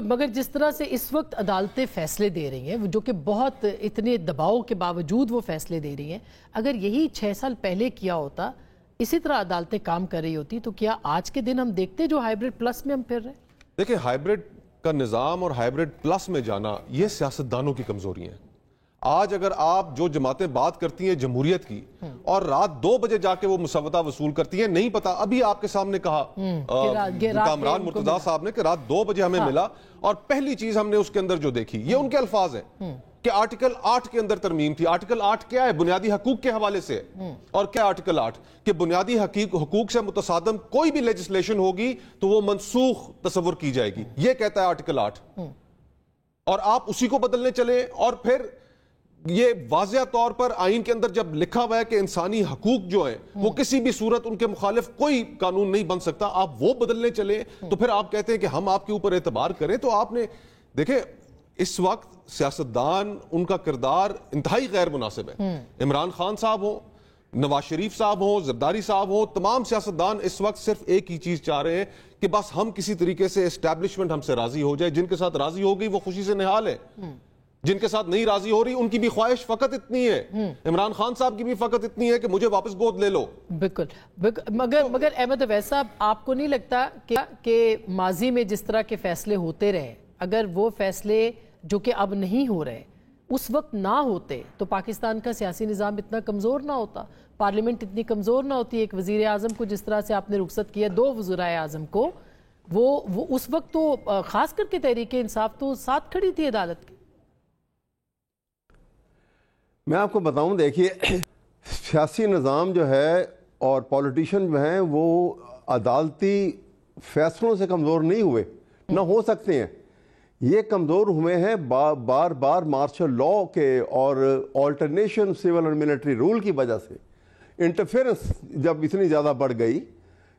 مگر جس طرح سے اس وقت عدالتیں فیصلے دے رہی ہیں جو کہ بہت اتنے دباؤ کے باوجود وہ فیصلے دے رہی ہیں، اگر یہی 6 سال پہلے کیا ہوتا، اسی طرح عدالتیں کام کر رہی ہوتی، تو کیا آج کے دن ہم دیکھتے جو ہائیبرڈ پلس میں ہم پھر رہے ہیں؟ دیکھیں، ہائیبرڈ کا نظام اور ہائیبرڈ پلس میں جانا یہ سیاستدانوں کی کمزوری ہیں۔ آج اگر آپ جو جماعتیں بات کرتی ہیں جمہوریت کی اور رات 2 بجے جا کے وہ مسودہ وصول کرتی ہیں، نہیں پتا، ابھی آپ کے سامنے کہا کامران مرتضیٰ صاحب نے کہ رات 2 بجے ہمیں ملا اور پہلی چیز ہم نے اس کے اندر جو دیکھی، یہ ان کے الفاظ ہیں کہ آرٹیکل 8 کے اندر ترمیم تھی۔ آرٹیکل 8 کیا ہے؟ بنیادی حقوق کے حوالے سے اور کیا آرٹیکل 8 کہ بنیادی حقوق سے متصادم کوئی بھی لیجسلیشن ہوگی تو وہ منسوخ تصور کی جائے گی، یہ کہتا ہے آرٹیکل 8، اور آپ اسی کو بدلنے چلے۔ اور پھر یہ واضح طور پر آئین کے اندر جب لکھا ہوا ہے کہ انسانی حقوق جو ہیں وہ کسی بھی صورت ان کے مخالف کوئی قانون نہیں بن سکتا، آپ وہ بدلنے چلے تو پھر آپ کہتے ہیں کہ ہم آپ کے اوپر اعتبار کریں۔ تو آپ نے دیکھیں اس وقت سیاستدان، ان کا کردار انتہائی غیر مناسب ہے۔ عمران خان صاحب ہوں، نواز شریف صاحب ہوں، زرداری صاحب ہوں، تمام سیاستدان اس وقت صرف ایک ہی چیز چاہ رہے ہیں کہ بس ہم کسی طریقے سے اسٹیبلشمنٹ ہم سے راضی ہو جائے۔ جن کے ساتھ راضی ہو گئی وہ خوشی سے نہال ہے، جن کے ساتھ نہیں راضی ہو رہی ان کی بھی خواہش فقط اتنی ہے، عمران خان صاحب کی بھی فقط اتنی ہے کہ مجھے واپس گود لے لو۔ بالکل، مگر احمد اویس صاحب، آپ کو نہیں لگتا کہ ماضی میں جس طرح کے فیصلے ہوتے رہے، اگر وہ فیصلے جو کہ اب نہیں ہو رہے اس وقت نہ ہوتے تو پاکستان کا سیاسی نظام اتنا کمزور نہ ہوتا، پارلیمنٹ اتنی کمزور نہ ہوتی؟ ایک وزیر اعظم کو جس طرح سے آپ نے رخصت کیا، 2 وزرائے اعظم کو، وہ اس وقت تو خاص کر کے تحریک انصاف تو ساتھ کھڑی تھی عدالت کے۔ میں آپ کو بتاؤں، دیکھیے سیاسی نظام جو ہے اور پولیٹیشن جو ہیں وہ عدالتی فیصلوں سے کمزور نہیں ہوئے، نہ ہو سکتے ہیں۔ یہ کمزور ہوئے ہیں بار بار مارشل لاء کے اور آلٹرنیشن سول اور ملٹری رول کی وجہ سے۔ انٹرفیئرنس جب اتنی زیادہ بڑھ گئی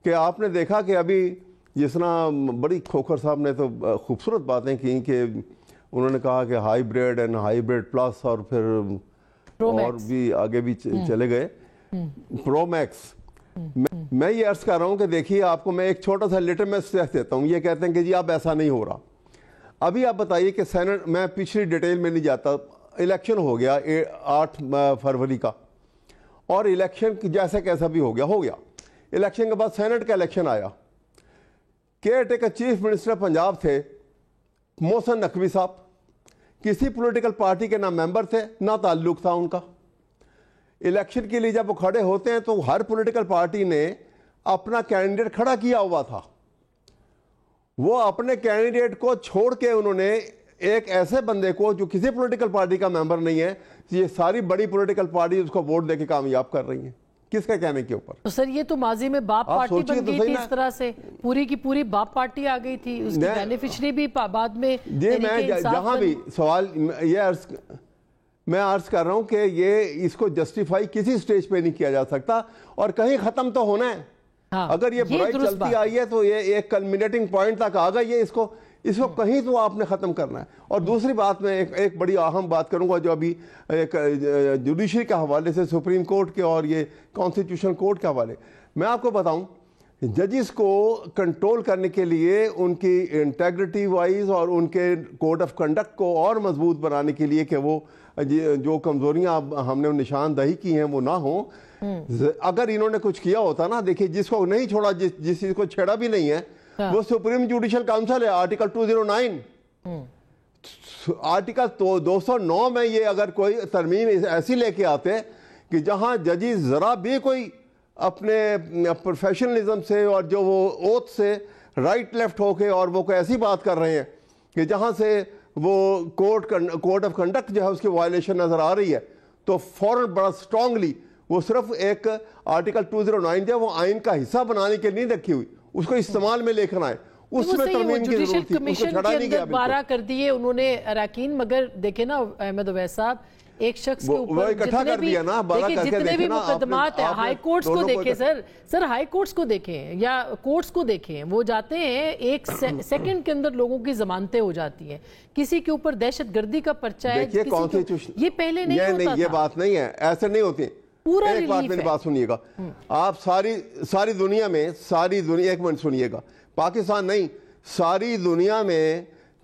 کہ آپ نے دیکھا کہ ابھی جس طرح بڑی کھوکھر صاحب نے تو خوبصورت باتیں کی کہ انہوں نے کہا کہ ہائیبرڈ اینڈ ہائیبرڈ پلس اور پھر اور بھی آگے بھی چلے گئے پرو میکس۔ میں یہ عرض کر رہا ہوں کہ دیکھیے آپ کو میں ایک چھوٹا سا لٹمس ٹیسٹ دیتا ہوں۔ یہ کہتے ہیں کہ جی اب ایسا نہیں ہو رہا۔ ابھی آپ بتائیے کہ سینٹ، میں پچھلی ڈیٹیل میں نہیں جاتا، الیکشن ہو گیا 8 فروری کا، اور الیکشن جیسا کیسا بھی ہو گیا۔ الیکشن کے بعد سینٹ کا الیکشن آیا۔ Care taker chief minister Punjab تھے محسن نقوی صاحب، کسی پولیٹیکل پارٹی کے نہ ممبر تھے نہ تعلق تھا ان کا۔ الیکشن کے لیے جب وہ کھڑے ہوتے ہیں تو ہر پولیٹیکل پارٹی نے اپنا کینڈیڈیٹ کھڑا کیا ہوا تھا، وہ اپنے کینڈیڈیٹ کو چھوڑ کے انہوں نے ایک ایسے بندے کو جو کسی پولیٹیکل پارٹی کا ممبر نہیں ہے، یہ ساری بڑی پولیٹیکل پارٹی اس کو ووٹ دے کے کامیاب کر رہی ہیں، کس کا کہنے کے اوپر؟ تو سر یہ تو ماضی میں باپ پارٹی بن گئی تھی، اس طرح سے پوری کی پوری باپ پارٹی آ گئی تھی، اس کی بینیفیشری بھی بعد میں۔ جی میں جہاں بھی سوال یہ میں عرض کر رہا ہوں کہ یہ اس کو جسٹیفائی کسی سٹیج پہ نہیں کیا جا سکتا، اور کہیں ختم تو ہونا ہے۔ اگر یہ برائی چلتی آئی ہے تو یہ ایک کلمینیٹنگ پوائنٹ تک آ گئی ہے، اس کو کہیں تو آپ نے ختم کرنا ہے۔ اور دوسری بات میں ایک بڑی اہم بات کروں گا جو ابھی ایک جوڈیشری کے حوالے سے، سپریم کورٹ کے اور یہ کانسٹیٹیوشن کورٹ کے حوالے، میں آپ کو بتاؤں ججز کو کنٹرول کرنے کے لیے ان کی انٹیگریٹی وائز اور ان کے کوڈ آف کنڈکٹ کو اور مضبوط بنانے کے لیے کہ وہ جو کمزوریاں ہم نے نشاندہی کی ہیں وہ نہ ہوں۔ اگر انہوں نے کچھ کیا ہوتا نا، دیکھیے جس کو نہیں چھوڑا، جس چیز کو چھیڑا بھی نہیں ہے، وہ سپریم جوڈیشل کاؤنسل ہے۔ آرٹیکل 209 آرٹیکل 209 میں یہ اگر کوئی ترمیم ایسی لے کے آتے کہ جہاں ججز ذرا بھی کوئی اپنے پروفیشنلزم سے اور جو وہ اوتھ سے رائٹ لیفٹ ہو کے اور وہ کوئی ایسی بات کر رہے ہیں کہ جہاں سے وہ کوڈ آف کنڈکٹ جو ہے اس کی وائلیشن نظر آ رہی ہے، تو فوراً بڑا اسٹرانگلی وہ صرف ایک آرٹیکل 209 جو وہ آئین کا حصہ بنانے کے نہیں رکھی ہوئی، اس کو استعمال میں لے کر آئے، اس میں ترمیم کی ضرورت تھی، اس کو چھڑا نہیں گیا بالکل۔ 12 کر دیے انہوں نے اراکین، مگر دیکھیں نا احمد اویس صاحب، ایک شخص کے اوپر جتنے بھی مقدمات ہیں، ہائی کورٹس کو دیکھیں سر ہائی کورٹس کو دیکھیں یا کورٹس کو دیکھیں، وہ جاتے ہیں ایک سیکنڈ کے اندر لوگوں کی ضمانتیں ہو جاتی ہیں۔ کسی کے اوپر دہشت گردی کا پرچہ ہے، یہ پہلے نہیں ہوتا تھا۔ یہ بات نہیں ہے، ایسے نہیں ہوتی۔ ایک بات میری بات سنیے گا، آپ ساری دنیا میں، ایک منٹ سنیے گا، پاکستان نہیں، ساری دنیا میں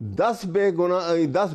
10